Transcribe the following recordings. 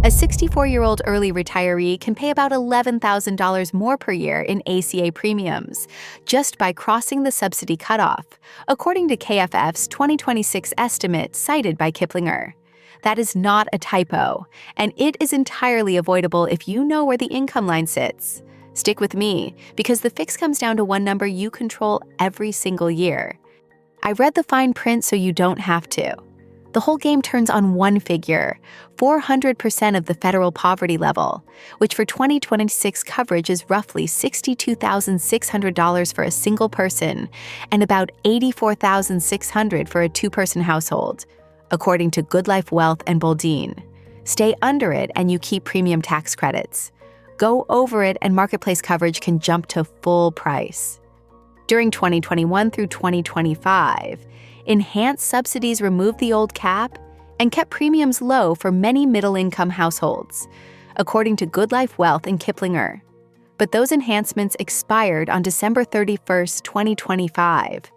A 64-year-old early retiree can pay about $11,000 more per year in ACA premiums just by crossing the subsidy cutoff, according to KFF's 2026 estimate cited by Kiplinger. That is not a typo, and it is entirely avoidable if you know where the income line sits. Stick with me, because the fix comes down to one number you control every single year. I read the fine print so you don't have to. The whole game turns on one figure, 400% of the federal poverty level, which for 2026 coverage is roughly $62,600 for a single person and about $84,600 for a two-person household, according to Good Life Wealth and Boldine. Stay under it and you keep premium tax credits. Go over it and marketplace coverage can jump to full price. During 2021 through 2025, enhanced subsidies removed the old cap and kept premiums low for many middle-income households, according to Good Life Wealth and Kiplinger. But those enhancements expired on December 31, 2025,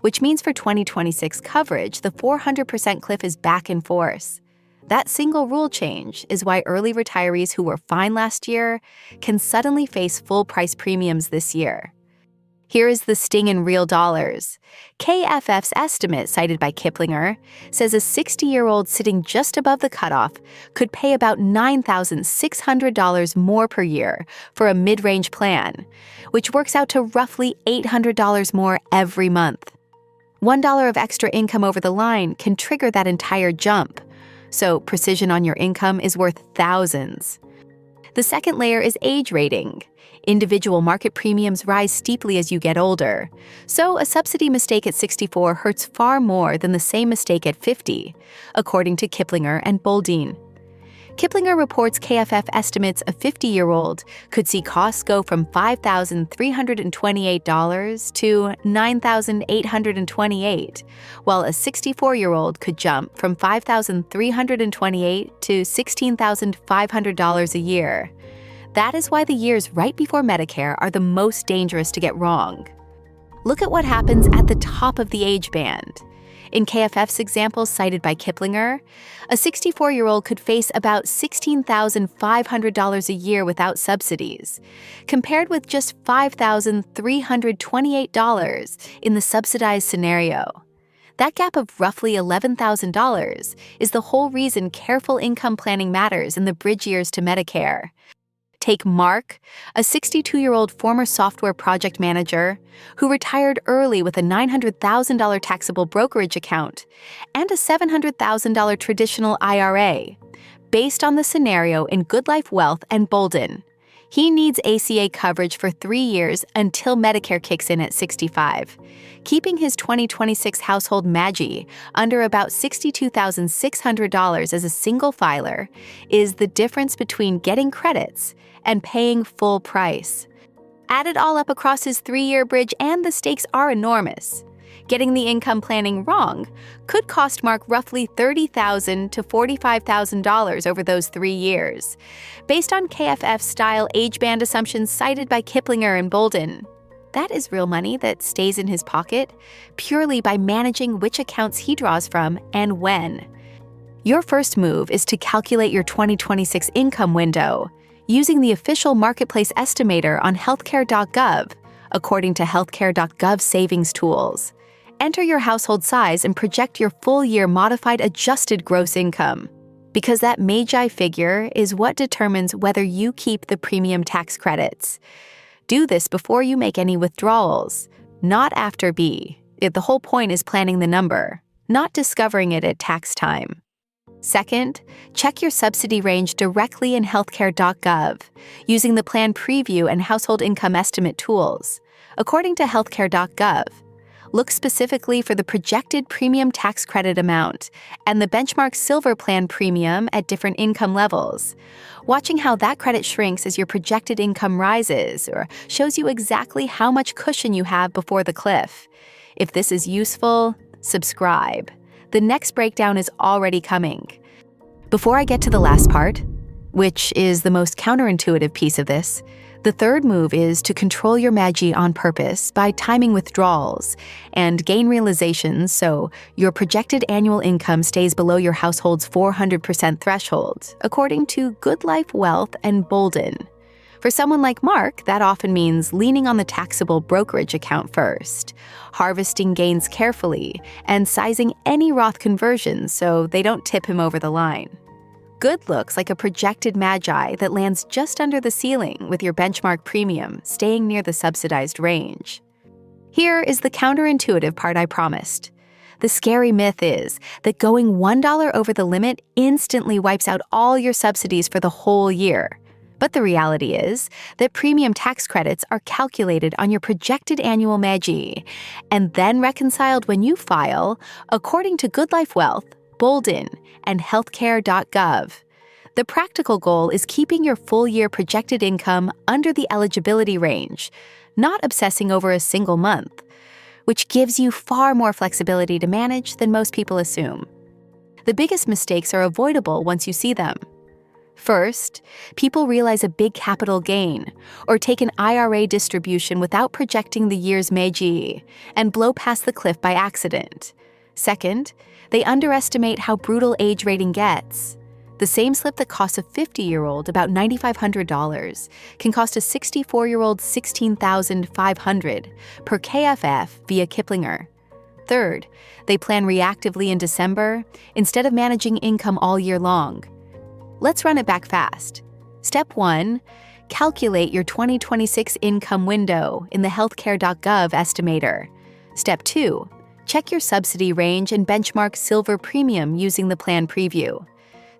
which means for 2026 coverage, the 400% cliff is back in force. That single rule change is why early retirees who were fine last year can suddenly face full-price premiums this year. Here is the sting in real dollars. KFF's estimate, cited by Kiplinger, says a 60-year-old sitting just above the cutoff could pay about $9,600 more per year for a mid-range plan, which works out to roughly $800 more every month. $1 of extra income over the line can trigger that entire jump, so precision on your income is worth thousands. The second layer is age rating. Individual market premiums rise steeply as you get older, so a subsidy mistake at 64 hurts far more than the same mistake at 50, according to Kiplinger and Boldine. Kiplinger reports KFF estimates a 50-year-old could see costs go from $5,328 to $9,828, while a 64-year-old could jump from $5,328 to $16,500 a year. That is why the years right before Medicare are the most dangerous to get wrong. Look at what happens at the top of the age band. In KFF's examples cited by Kiplinger, a 64-year-old could face about $16,500 a year without subsidies, compared with just $5,328 in the subsidized scenario. That gap of roughly $11,000 is the whole reason careful income planning matters in the bridge years to Medicare. Take Mark, a 62-year-old former software project manager who retired early with a $900,000 taxable brokerage account and a $700,000 traditional IRA. Based on the scenario in Good Life Wealth and Boldine, he needs ACA coverage for 3 years until Medicare kicks in at 65, keeping his 2026 household MAGI under about $62,600 as a single filer is the difference between getting credits and paying full price. Add it all up across his 3-year bridge and the stakes are enormous. Getting the income planning wrong could cost Mark roughly $30,000 to $45,000 over those 3 years, based on KFF-style age band assumptions cited by Kiplinger and Boldine. That is real money that stays in his pocket purely by managing which accounts he draws from and when. Your first move is to calculate your 2026 income window using the official marketplace estimator on healthcare.gov, according to healthcare.gov savings tools. Enter your household size and project your full-year modified adjusted gross income, because that MAGI figure is what determines whether you keep the premium tax credits. Do this before you make any withdrawals, not after B. The whole point is planning the number, not discovering it at tax time. Second, check your subsidy range directly in healthcare.gov using the Plan Preview and Household Income Estimate tools. According to healthcare.gov, look specifically for the projected premium tax credit amount and the benchmark Silver Plan premium at different income levels. Watching how that credit shrinks as your projected income rises or shows you exactly how much cushion you have before the cliff. If this is useful, subscribe. The next breakdown is already coming. Before I get to the last part, which is the most counterintuitive piece of this. The third move is to control your MAGI on purpose by timing withdrawals and gain realizations so your projected annual income stays below your household's 400% threshold, according to Good Life Wealth and Bolden. For someone like Mark, that often means leaning on the taxable brokerage account first, harvesting gains carefully, and sizing any Roth conversions so they don't tip him over the line. Good looks like a projected MAGI that lands just under the ceiling with your benchmark premium staying near the subsidized range. Here is the counterintuitive part I promised. The scary myth is that going $1 over the limit instantly wipes out all your subsidies for the whole year. But the reality is that premium tax credits are calculated on your projected annual MAGI and then reconciled when you file, according to Good Life Wealth, Bolden, and healthcare.gov. The practical goal is keeping your full-year projected income under the eligibility range, not obsessing over a single month, which gives you far more flexibility to manage than most people assume. The biggest mistakes are avoidable once you see them. First, people realize a big capital gain or take an IRA distribution without projecting the year's MAGI and blow past the cliff by accident. Second, they underestimate how brutal age rating gets. The same slip that costs a 50-year-old about $9,500 can cost a 64-year-old $16,500 per KFF via Kiplinger. Third, they plan reactively in December instead of managing income all year long. Let's run it back fast. Step 1, calculate your 2026 income window in the healthcare.gov estimator. Step 2, check your subsidy range and benchmark silver premium using the plan preview.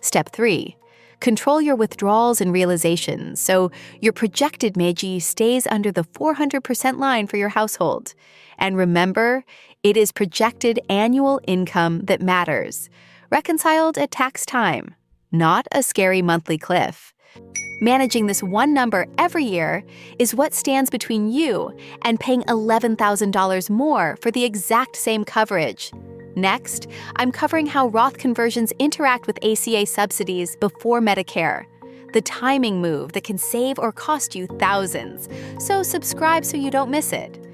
Step 3, control your withdrawals and realizations so your projected MAGI stays under the 400% line for your household. And remember, it is projected annual income that matters, reconciled at tax time, not a scary monthly cliff. Managing this one number every year is what stands between you and paying $11,000 more for the exact same coverage. Next, I'm covering how Roth conversions interact with ACA subsidies before Medicare, the timing move that can save or cost you thousands. So subscribe so you don't miss it.